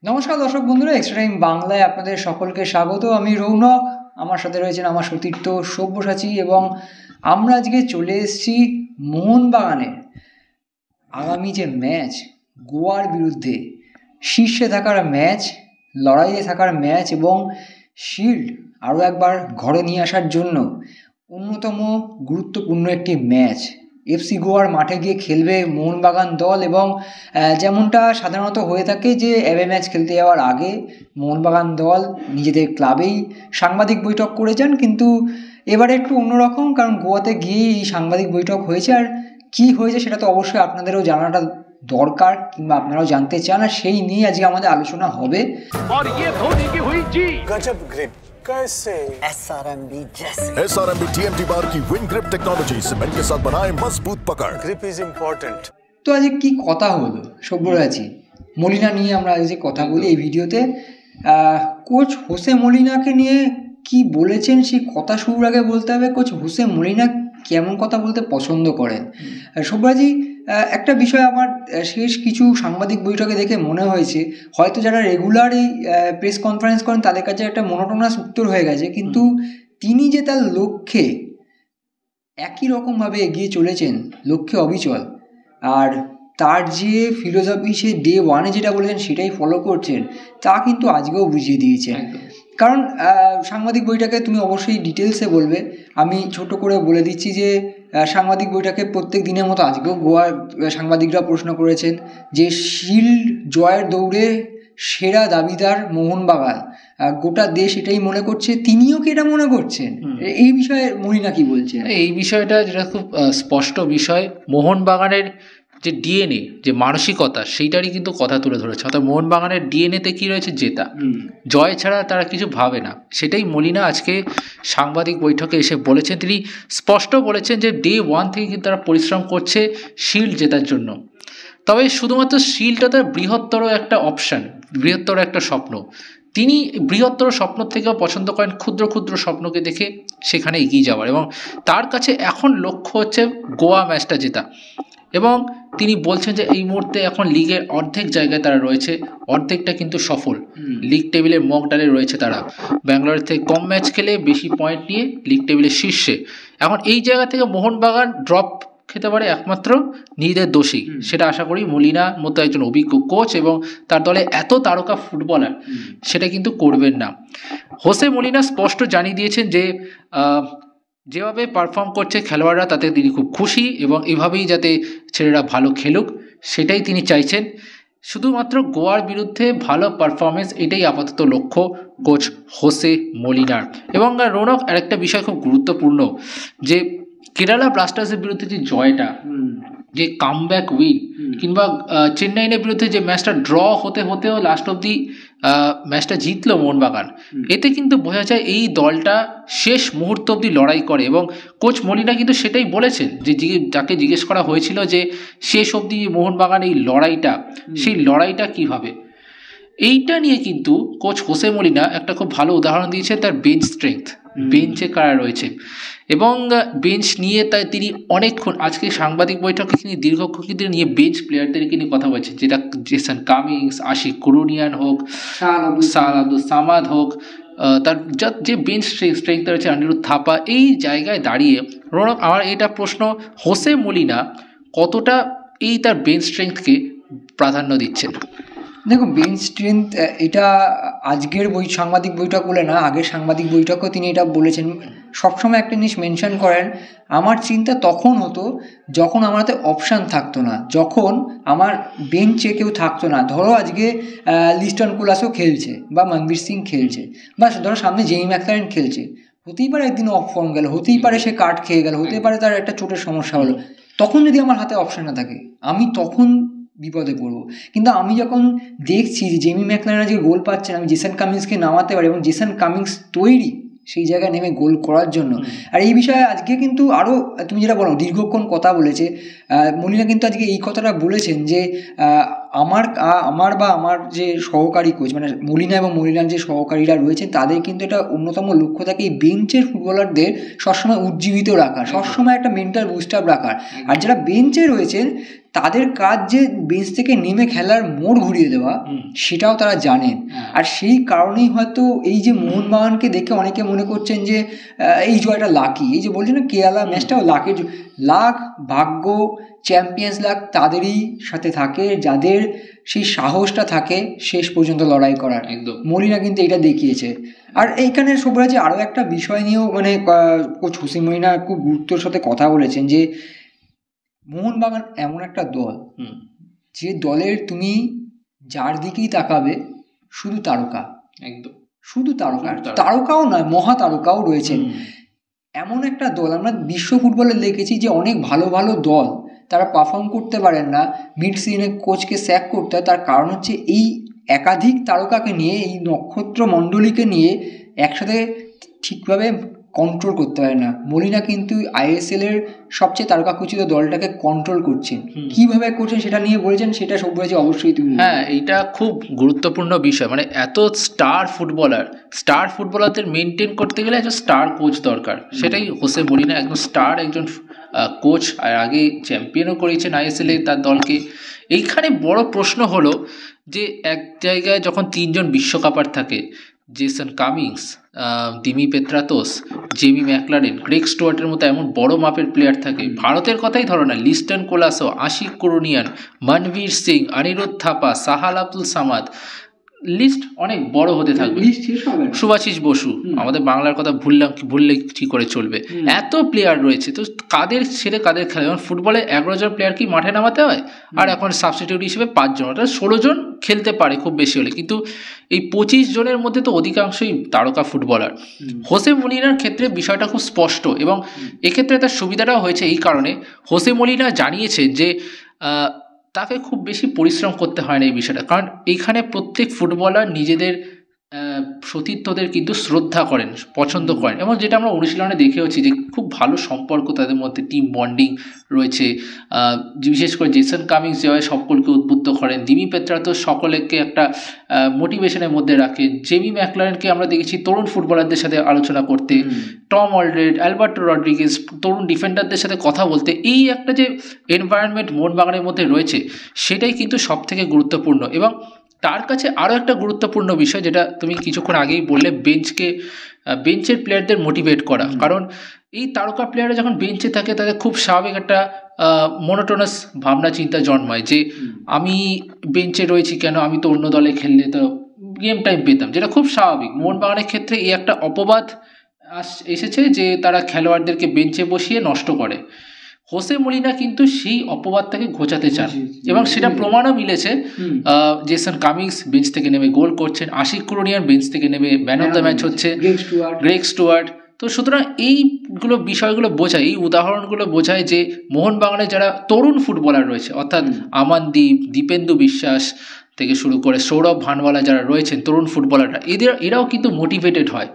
নমস্কার দর্শক বন্ধুরা, এক্সট্রা টাইম বাংলায় আপনাদের সকলকে স্বাগত। আমি রৌনক, আমার সাথে রয়েছেন আমার সতীর্থ সব্যসাচী, এবং আমরা আজকে চলে এসেছি মোহনবাগানের আগামী যে ম্যাচ, গোয়ার বিরুদ্ধে শীর্ষে থাকার ম্যাচ, লড়াইয়ে থাকার ম্যাচ এবং শিল্ড আরও একবার ঘরে নিয়ে আসার জন্য অন্যতম গুরুত্বপূর্ণ একটি ম্যাচ। এফসি গোয়ার মাঠে গিয়ে খেলবে মোহনবাগান দল, এবং যেমনটা সাধারণত হয়ে থাকে যে অ্যাওয়ে ম্যাচ খেলতে যাওয়ার আগে মোহনবাগান দল নিজেদের ক্লাবেই সাংবাদিক বৈঠক করে যান, কিন্তু এবারে একটু অন্যরকম, কারণ গোয়াতে গিয়ে এই সাংবাদিক বৈঠক হয়েছে। আর কী হয়েছে সেটা তো অবশ্যই আপনাদেরও জানাটা দরকার, কিংবা আপনারাও জানতে চান, আর সেই নিয়ে আজকে আমাদের আলোচনা হবে। SRMB जैसे SRMB TMT बार की विन ग्रिप टेक्नोलॉजी सीमेंट के साथ बनाए मजबूत पकड़। Grip is important. তো আজকে কি কথা হলো সব্যসাচী, মলিনা নিয়ে আমরা আজকে কথা বলি এই ভিডিওতে। কোচ হোসে মলিনাকে নিয়ে কি বলেছেন সেই কথা শুরুর আগে বলতে হবে কোচ হোসে মলিনা কেমন কথা বলতে পছন্দ করেন। সব্যসাচী, একটা বিষয় আমার শেষ কিছু সাংবাদিক বৈঠকে দেখে মনে হয়েছে, হয়তো যারা রেগুলার এই প্রেস কনফারেন্স করেন তাদের কাছে একটা মনোটোনাস উত্তর হয়ে গেছে, কিন্তু তিনি যে তার লক্ষ্যে একই রকমভাবে এগিয়ে চলেছেন, লক্ষ্যে অবিচল, আর তার যে ফিলোসফি সে ডে ওয়ানে যেটা বলেছেন সেটাই ফলো করছেন, তা কিন্তু আজকেও বুঝিয়ে দিয়েছেন। কারণ সাংবাদিক বৈঠকে তুমি অবশ্যই ডিটেলসে বলবে, আমি ছোট করে বলে দিচ্ছি যে সাংবাদিক বৈঠকে প্রত্যেক দিনের মতো আজকেও গোয়ার সাংবাদিকরা প্রশ্ন করেছেন যে শিল্ড জয়ের দৌড়ে সেরা দাবিদার মোহনবাগান, গোটা দেশ এটাই মনে করছে, তিনিও কি এটা মনে করছেন? এই বিষয়ে মলিনা কি বলছেন? এই বিষয়টা যেটা খুব স্পষ্ট বিষয়, মোহনবাগানের যে ডিএনএ, যে মানসিকতা, সেইটারই কিন্তু কথা তুলে ধরেছে। অর্থাৎ মোহনবাগানের ডিএনএতে কী রয়েছে? জেতা, জয় ছাড়া তারা কিছু ভাবে না। সেটাই মলিনা আজকে সাংবাদিক বৈঠকে এসে বলেছেন। তিনি স্পষ্ট বলেছেন যে ডে ওয়ান থেকে কিন্তু তারা পরিশ্রম করছে শিল্ড জেতার জন্য। তবে শুধুমাত্র শিল্ডটা তার বৃহত্তর একটা অপশান, বৃহত্তর একটা স্বপ্ন। তিনি বৃহত্তর স্বপ্ন থেকেও পছন্দ করেন ক্ষুদ্র ক্ষুদ্র স্বপ্নকে দেখে সেখানে এগিয়ে যাওয়ার, এবং তার কাছে এখন লক্ষ্য হচ্ছে গোয়া ম্যাচটা জেতা। এবং তিনি বলছেন যে এই মুহূর্তে এখন লিগের অর্ধেক জায়গায় তারা রয়েছে, অর্ধেকটা কিন্তু সফল, লিগ টেবিলের মক ডালে রয়েছে তারা। ব্যাঙ্গালোরের থেকে কম ম্যাচ খেলে বেশি পয়েন্ট নিয়ে লিগ টেবিলের শীর্ষে। এখন এই জায়গা থেকে মোহনবাগান ড্রপ খেতে পারে একমাত্র নিজেদের দোষী। সেটা আশা করি মলিনার মতো একজন অভিজ্ঞ কোচ এবং তার দলে এত তারকা ফুটবলার সেটা কিন্তু করবেন না। হোসে মলিনা স্পষ্ট জানিয়ে দিয়েছেন যে যেভাবে পারফর্ম করছে খেলোয়াড়রা তাতে তিনি খুব খুশি, এবং এভাবেই যাতে ছেলেরা ভালো খেলুক সেটাই তিনি চাইছেন। শুধুমাত্র গোয়ার বিরুদ্ধে ভালো পারফরমেন্স, এটাই আপাতত লক্ষ্য কোচ হোসে মলিনার। এবং রৌনক, আরেকটা বিষয় খুব গুরুত্বপূর্ণ, যে কেরালা ব্লাস্টার্সের বিরুদ্ধে যে জয়টা, যে কামব্যাক উইন, কিংবা চেন্নাইয়ের বিরুদ্ধে যে ম্যাচটা ড্র হতে হতেও লাস্ট অবধি ম্যাচটা জিতলো মোহনবাগান, এতে কিন্তু বোঝা যায় এই দলটা শেষ মুহূর্ত অবধি লড়াই করে। এবং কোচ মলিনা কিন্তু সেটাই বলেছেন, যে যাকে জিজ্ঞেস করা হয়েছিল যে শেষ অবধি মোহনবাগান এই লড়াইটা, সেই লড়াইটা কীভাবে, এইটা নিয়ে কিন্তু কোচ হোসে মলিনা একটা খুব ভালো উদাহরণ দিয়েছে তার বেঞ্চ স্ট্রেংথ, বেঞ্চে কারা রয়েছে। এবং বেঞ্চ নিয়ে তাই তিনি অনেকক্ষণ আজকে সাংবাদিক বৈঠকে তিনি দীর্ঘক্ষণ কিন্তু নিয়ে বেঞ্চ প্লেয়ারদেরকে নিয়ে কথা বলছেন, যেটা জেসন কামিংস, আশিক কুরুনিয়ান হোক, সাল আব্দুল সামাদ হোক, তার যে বেঞ্চ স্ট্রেংথ রয়েছে অনিরুদ্ধ থাপা। এই জায়গায় দাঁড়িয়ে রৌনক, আমার এটা প্রশ্ন, হোসে মলিনা কতটা এই তার বেঞ্চ স্ট্রেংথকে প্রাধান্য দিচ্ছেন? দেখো, বেঞ্চ স্ট্রেংথ এটা আজকের সাংবাদিক বৈঠক বলে না, আগের সাংবাদিক বৈঠকেও তিনি এটা বলেছেন। সবসময় একটা জিনিস মেনশন করেন, আমার চিন্তা তখন হতো যখন আমার হাতে অপশান থাকতো না, যখন আমার বেঞ্চে কেউ থাকতো না। ধরো আজকে লিস্টন কুলাসও খেলছে, বা মনবীর সিং খেলছে, বা ধরো সামনে জেমি ম্যাকলারেন খেলছে, হতেই পারে একদিন অফ ফর্ম গেল, হতেই পারে সে কার্ড খেয়ে গেল, হতে পারে তার একটা চোটের সমস্যা হলো। তখন যদি আমার হাতে অপশান না থাকে, আমি তখন বিপদে পড়বো। কিন্তু আমি যখন দেখছি যে জেমি ম্যাকলারেন আজকে গোল পাচ্ছেন, আমি জেসন কামিংসকে নামাতে পারি, এবং জেসন কামিংস তৈরি সেই জায়গায় নেমে গোল করার জন্য। আর এই বিষয়ে আজকে কিন্তু আরও, তুমি যেটা বলো, দীর্ঘক্ষণ কথা বলেছে মলিনা, কিন্তু আজকে এই কথাটা বলেছেন যে আমার যে সহকারী কোচ, মানে মলিনা এবং মলিনার যে সহকারীরা রয়েছেন, তাদের কিন্তু এটা অন্যতম লক্ষ্য থাকে এই বেঞ্চের ফুটবলারদের সবসময় উজ্জীবিত রাখার, সবসময় একটা মেন্টাল বুস্ট আপ রাখার। আর যারা বেঞ্চে রয়েছেন তাদের কাজ যে বেঞ্চ থেকে নেমে খেলার মোড় ঘুরিয়ে দেওয়া, সেটাও তারা জানেন। আর সেই কারণেই হয়তো এই যে মোহনবাগানকে দেখে অনেকে মনে করছেন যে এই জয়টা লাকি। এই যে বলছেন না কেরালা ম্যাচটাও লাকের, লাক, ভাগ্য, চ্যাম্পিয়ন্স লাক তাদেরই সাথে থাকে যাদের সেই সাহসটা থাকে শেষ পর্যন্ত লড়াই করার। একদম মলিনা কিন্তু এটা দেখিয়েছে। আর এইখানে সবরাজে আরও একটা বিষয় নিয়েও মানে কোচ হোসে মলিনা খুব গুরুত্বের সাথে কথা বলেছেন যে মোহনবাগান এমন একটা দল যে দলের তুমি যার দিকেই তাকাবে শুধু তারকা, একদম শুধু তারকা, তারকাও নয় মহা তারকাও রয়েছেন। এমন একটা দল আমরা বিশ্ব ফুটবলে দেখেছি যে অনেক ভালো ভালো দল তারা পারফর্ম করতে পারেন না, মিড সিজনে কোচকে স্যাক করতে হয়। তার কারণ হচ্ছে এই একাধিক তারকাকে নিয়ে, এই নক্ষত্র মণ্ডলীকে নিয়ে একসাথে ঠিকভাবে কন্ট্রোল করতে পারে না। মলিনা কিন্তু আইএসএল এর সবচেয়ে তারকাখচিত দলটাকে কন্ট্রোল করছেন। কিভাবে করছেন সেটা নিয়ে বলেছেন, সেটা সব্যসাচী অবশ্যই তুমি। হ্যাঁ, এইটা খুব গুরুত্বপূর্ণ বিষয়। মানে এত স্টার ফুটবলারদের মেনটেন করতে গেলে একজন স্টার কোচ দরকার। সেটাই হোসে মলিনা একদম স্টার একজন কোচ, আর আগে চ্যাম্পিয়নও করেছেন আইএসএল এ তার দলকে। এইখানে বড় প্রশ্ন হলো যে এক জায়গায় যখন তিনজন বিশ্বকাপার থাকে, Jason Cummings, Dimi Petratos, Jamie Maclaren, Greg স্টুয়ার্টের মতো এমন বড় মাপের প্লেয়ার থাকে। ভারতের কথাই ধরো না, লিস্টন কোলাসো, আশিক কুরুনিয়ান, মনবীর সিং, অনিরুদ্ধ থাপা, সাহাল আব্দুল সামাদ, লিস্ট অনেক বড় হতে থাকবে। সুভাষিস বসু, আমাদের বাংলার কথা ভুললে কি করে চলবে, এত প্লেয়ার রয়েছে। তো কাদের ছেড়ে কাদের খেলে? যেমন ফুটবলে 11 জন প্লেয়ার কি মাঠে নামাতে হয়, আর এখন সাবস্টিটিউট হিসেবে 5 জন, অর্থাৎ 16 জন খেলতে পারে খুব বেশি হলে। কিন্তু এই 25 জনের মধ্যে তো অধিকাংশই তারকা ফুটবলার। হোসে মলিনার ক্ষেত্রে বিষয়টা খুব স্পষ্ট, এবং এক্ষেত্রে তার সুবিধাটাও হয়েছে এই কারণে, হোসে মলিনা জানিয়েছে যে তাকে খুব বেশি পরিশ্রম করতে হয় না এই বিষয়টা। কারণ এইখানে প্রত্যেক ফুটবলার নিজেদের সতীর্থদের কিন্তু শ্রদ্ধা করেন, পছন্দ করেন, এবং যেটা আমরা অনুশীলনে দেখেওছি যে খুব ভালো সম্পর্ক তাদের মধ্যে, টিম বন্ডিং রয়েছে। বিশেষ করে জেসন কামিংস যেভাবে সকলকে উদ্বুদ্ধ করেন, দিমি পেত্রাতোস সকলকে একটা মোটিভেশনের মধ্যে রাখেন, জেমি ম্যাকলারেনকে আমরা দেখেছি তরুণ ফুটবলারদের সাথে আলোচনা করতে, টম অলড্রেড, অ্যালবার্টো রড্রিগেজ তরুণ ডিফেন্ডারদের সাথে কথা বলতে। এই একটা যে এনভায়রনমেন্ট মোহনবাগানের মধ্যে রয়েছে, সেটাই কিন্তু সব থেকে গুরুত্বপূর্ণ। এবং তার কাছে আরও একটা গুরুত্বপূর্ণ বিষয়, যেটা তুমি কিছুক্ষণ আগেই বললে, বেঞ্চের প্লেয়ারদের মোটিভেট করা। কারণ এই তারকা প্লেয়াররা যখন বেঞ্চে থাকে তাদের খুব স্বাভাবিক একটা মোনোটোনাস ভাবনা চিন্তা জন্মায় যে আমি বেঞ্চে রয়েছি কেন, আমি তো অন্য দলে খেললে তো গেম টাইম পেতাম, যেটা খুব স্বাভাবিক। মোহনবাগানের ক্ষেত্রে এই একটা অপবাদ এসেছে যে তারা খেলোয়াড়দেরকে বেঞ্চে বসিয়ে নষ্ট করে। হোসে মলিনা কিন্তু সেই অপবাদটাকে ঘোচাতে চান, এবং সেটা প্রমাণও মিলেছে। জেসন কামিংস বেঞ্চ থেকে নেমে গোল করছেন, আশিক কুরুনিয়ান বেঞ্চ থেকে নেমে ম্যান অফ দ্য ম্যাচ হচ্ছে, গ্রেগ স্টুয়ার্ট। তো সুতরাং এইগুলো বিষয়গুলো বোঝায়, এই উদাহরণগুলো বোঝায় যে মোহনবাগানের যারা তরুণ ফুটবলার রয়েছে, অর্থাৎ আমানদীপ, দীপেন্দু বিশ্বাস থেকে শুরু করে সৌরভ ভানওয়ালা যারা রয়েছেন তরুণ ফুটবলাররা, এরাও কিন্তু মোটিভেটেড হয়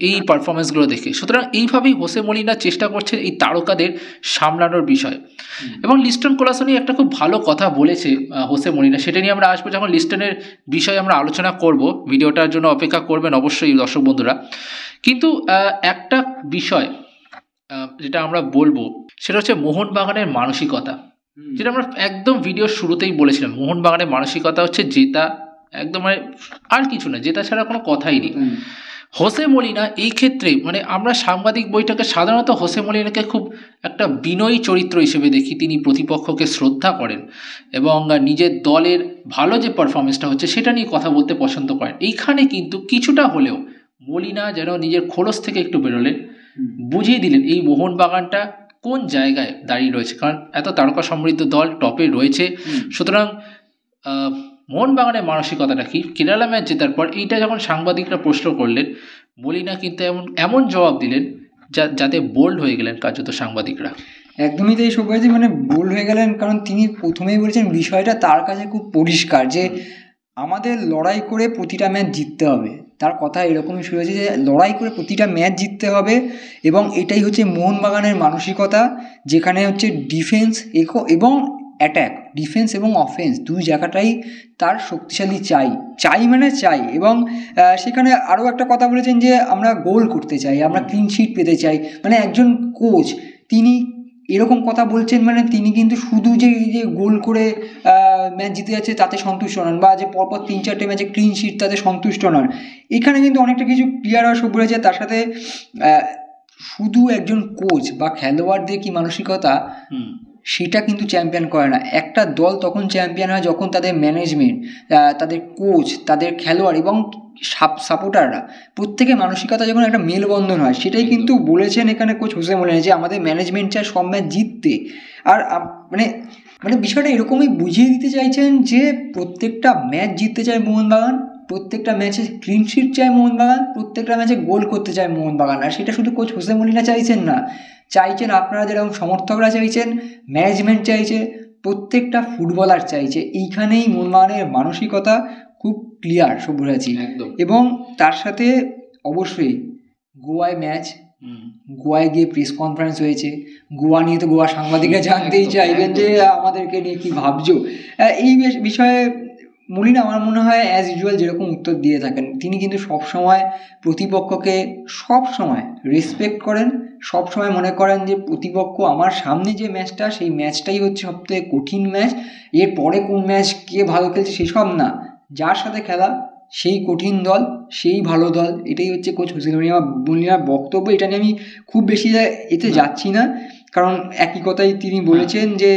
এই পারফরমেন্সগুলো দেখে। সুতরাং এইভাবেই হোসে মলিনা চেষ্টা করছেন এই তারকাদের সামলানোর বিষয়। এবং লিস্টন কোলাসনি একটা খুব ভালো কথা বলেছে হোসে মলিনা, সেটা নিয়ে আমরা আসবো যখন লিস্টনের বিষয়ে আমরা আলোচনা করব। ভিডিওটার জন্য অপেক্ষা করবেন অবশ্যই দর্শক বন্ধুরা। কিন্তু একটা বিষয় যেটা আমরা বলবো, সেটা হচ্ছে মোহনবাগানের মানসিকতা, যেটা আমরা একদম ভিডিওর শুরুতেই বলেছিলাম। মোহনবাগানের মানসিকতা হচ্ছে জেতা, একদম মানে আর কিছু না, জেতা ছাড়া কোনো কথাই নেই। হোসে মলিনা এই ক্ষেত্রে, মানে আমরা সাংবাদিক বৈঠকে সাধারণত হোসে মলিনাকে খুব একটা বিনয়ী চরিত্র হিসেবে দেখি। তিনি প্রতিপক্ষকে শ্রদ্ধা করেন এবং নিজের দলের ভালো যে পারফরমেন্সটা হচ্ছে সেটা নিয়ে কথা বলতে পছন্দ করেন। এইখানে কিন্তু কিছুটা হলেও মলিনা যেন নিজের খোলস থেকে একটু বেরোলেন, বুঝিয়ে দিলেন এই মোহনবাগানটা কোন জায়গায় দাঁড়িয়ে রয়েছে। কারণ এত তারকা সমৃদ্ধ দল টপে রয়েছে, সুতরাং মোহনবাগানের মানসিকতাটা কি। কেরালা ম্যাচ জেতার পর এইটা যখন সাংবাদিকরা প্রশ্ন করলেন, মলিনা কিন্তু এমন জবাব দিলেন যাতে বোল্ড হয়ে গেলেন কার্যত সাংবাদিকরা। একদমই তাই সব্যসাচী, মানে বোল্ড হয়ে গেলেন। কারণ তিনি প্রথমেই বলেছেন বিষয়টা তার কাছে খুব পরিষ্কার যে আমাদের লড়াই করে প্রতিটা ম্যাচ জিততে হবে। তার কথা এরকমই শুরু হয়েছে যে লড়াই করে প্রতিটা ম্যাচ জিততে হবে, এবং এটাই হচ্ছে মোহনবাগানের মানসিকতা, যেখানে হচ্ছে ডিফেন্স এবং অ্যাট্যাক, ডিফেন্স এবং অফেন্স দুই জায়গাটাই তার শক্তিশালী চাই। এবং সেখানে আরও একটা কথা বলেছেন যে আমরা গোল করতে চাই, আমরা ক্লিন শিট পেতে চাই। মানে একজন কোচ তিনি এরকম কথা বলছেন মানে তিনি কিন্তু শুধু যে এই যে গোল করে ম্যাচ জিতে যাচ্ছে তাতে সন্তুষ্ট নন, বা যে পরপর 3-4টে ম্যাচে ক্লিন শিট তাতে সন্তুষ্ট নন। এখানে কিন্তু অনেকটা কিছু প্লেয়ার আর সব রয়েছে, তার সাথে শুধু একজন কোচ বা খেলোয়াড়দের কি মানসিকতা সেটা কিন্তু চ্যাম্পিয়ন করে না। একটা দল তখন চ্যাম্পিয়ন হয় যখন তাদের ম্যানেজমেন্ট, তাদের কোচ, তাদের খেলোয়াড় এবং সাপোর্টাররা প্রত্যেকের মানসিকতা যখন একটা মেলবন্ধন হয়, সেটাই কিন্তু বলেছেন এখানে কোচ হোসে মলিনা, যে আমাদের ম্যানেজমেন্ট চায় সব ম্যাচ জিততে। আর মানে মানে বিষয়টা এরকমই বুঝিয়ে দিতে চাইছেন যে প্রত্যেকটা ম্যাচ জিততে চায় মোহনবাগান, প্রত্যেকটা ম্যাচে ক্লিন শিট চায় মোহনবাগান, প্রত্যেকটা ম্যাচে গোল করতে চায় মোহনবাগান। আর সেটা শুধু কোচ হোসে মলিনা চাইছেন না, চাইছেন আপনারা যেরকম সমর্থকরা চাইছেন, ম্যানেজমেন্ট চাইছে, প্রত্যেকটা ফুটবলার চাইছে। এইখানেই মোহনবাগানের মানসিকতা খুব ক্লিয়ার সব্যসাচী। এবং তার সাথে অবশ্যই গোয়ায় ম্যাচ, গোয়ায় গিয়ে প্রেস কনফারেন্স হয়েছে, গোয়া নিয়ে তো গোয়া সাংবাদিকরা জানতেই চাইবেন যে আমাদেরকে নিয়ে কী ভাবছো। এই বিষয়ে মলিনা আমার মনে হয় অ্যাজ ইউজুয়াল যেরকম উত্তর দিয়ে থাকেন, তিনি কিন্তু সবসময় প্রতিপক্ষকে সবসময় রেসপেক্ট করেন, সবসময় মনে করেন যে প্রতিপক্ষ আমার সামনে যে ম্যাচটা, সেই ম্যাচটাই হচ্ছে সবথেকে কঠিন ম্যাচ, এর পরে কোন ম্যাচ কে ভালো খেলছে সেসব না, যার সাথে খেলা সেই কঠিন দল, সেই ভালো দল। এটাই হচ্ছে কোচ হোসে মলিনার বক্তব্য। এটা নিয়ে আমি খুব বেশি এতে যাচ্ছি না, কারণ একই কথাই তিনি বলেছেন যে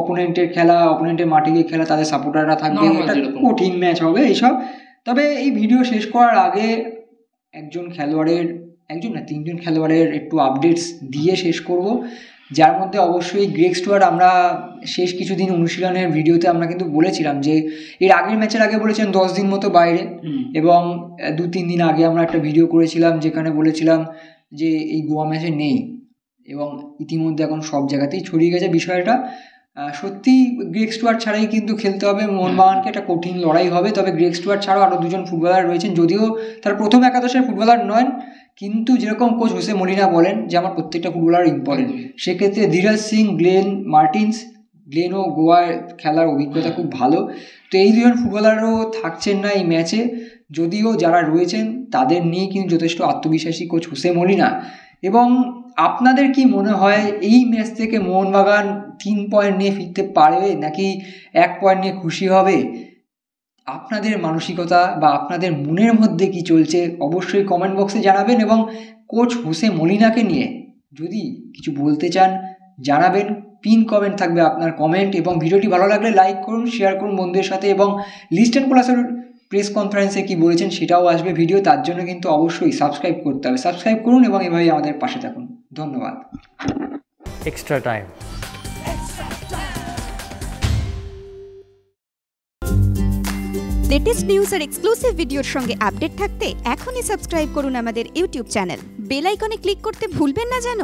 অপোনেন্টের খেলা, অপোনেন্টের মাঠে গিয়ে খেলা, তাদের সাপোর্টাররা থাকবে, এটা কঠিন ম্যাচ হবে এইসব। তবে এই ভিডিও শেষ করার আগে একজন খেলোয়াড়ের, একজন না 3জন খেলোয়াড়ের একটু আপডেটস দিয়ে শেষ করব, যার মধ্যে অবশ্যই গ্রেগ স্টুয়ার্ট। আমরা শেষ কিছুদিন অনুশীলনের ভিডিওতে আমরা কিন্তু বলেছিলাম যে এর আগের ম্যাচের আগে বলেছেন 10 দিন মতো বাইরে, এবং 2-3 দিন আগে আমরা একটা ভিডিও করেছিলাম যেখানে বলেছিলাম যে এই গোয়া ম্যাচে নেই, এবং ইতিমধ্যে এখন সব জায়গাতেই ছড়িয়ে গেছে বিষয়টা। সত্যি গ্রেগ স্টুয়ার্ট ছাড়াই কিন্তু খেলতে হবে মোহনবাগানকে, একটা কঠিন লড়াই হবে। তবে গ্রেগ স্টুয়ার্ট ছাড়াও আরও 2জন ফুটবলার রয়েছেন, যদিও তার প্রথম একাদশের ফুটবলার নয়, কিন্তু যেরকম কোচ হোসে মলিনা বলেন যে আমার প্রত্যেকটা ফুটবলার ইম্পর্টেন্ট, সেক্ষেত্রে ধীরাজ সিং, গ্লেন মার্টিন্স, গ্লেনও গোয়ার খেলার অভিজ্ঞতা খুব ভালো, তো এই 2জন ফুটবলারও থাকছেন না এই ম্যাচে। যদিও যারা রয়েছেন তাদের নিয়ে কিন্তু যথেষ্ট আত্মবিশ্বাসী কোচ হোসে মলিনা। এবং আপনাদের কি মনে হয় এই ম্যাচ থেকে মোহনবাগান 3 পয়েন্ট নিয়ে ফিরতে পারবে, নাকি 1 পয়েন্ট নিয়ে খুশি হবে? আপনাদের মানসিকতা বা আপনাদের মনের মধ্যে কি চলছে অবশ্যই কমেন্ট বক্সে জানাবেন। এবং কোচ হোসে মলিনাকে নিয়ে যদি কিছু বলতে চান জানাবেন, পিন কমেন্ট থাকবে আপনার কমেন্ট। এবং ভিডিওটি ভালো লাগলে লাইক করুন, শেয়ার করুন বন্ধুদের সাথে, এবং লিস্টেন কোলাসের প্রেস কনফারেন্সে কি বলেছেন সেটাও আসবে ভিডিও, তার জন্য কিন্তু অবশ্যই সাবস্ক্রাইব করতে হবে। সাবস্ক্রাইব করুন এবং এভাবেই আমাদের পাশে থাকুন। ধন্যবাদ। Extra time. লেটেস্ট নিউজ আর এক্সক্লুসিভ ভিডিওর সঙ্গে আপডেট থাকতে এখনই সাবস্ক্রাইব করুন আমাদের ইউটিউব চ্যানেল। বেল আইকনে ক্লিক করতে ভুলবেন না যেন।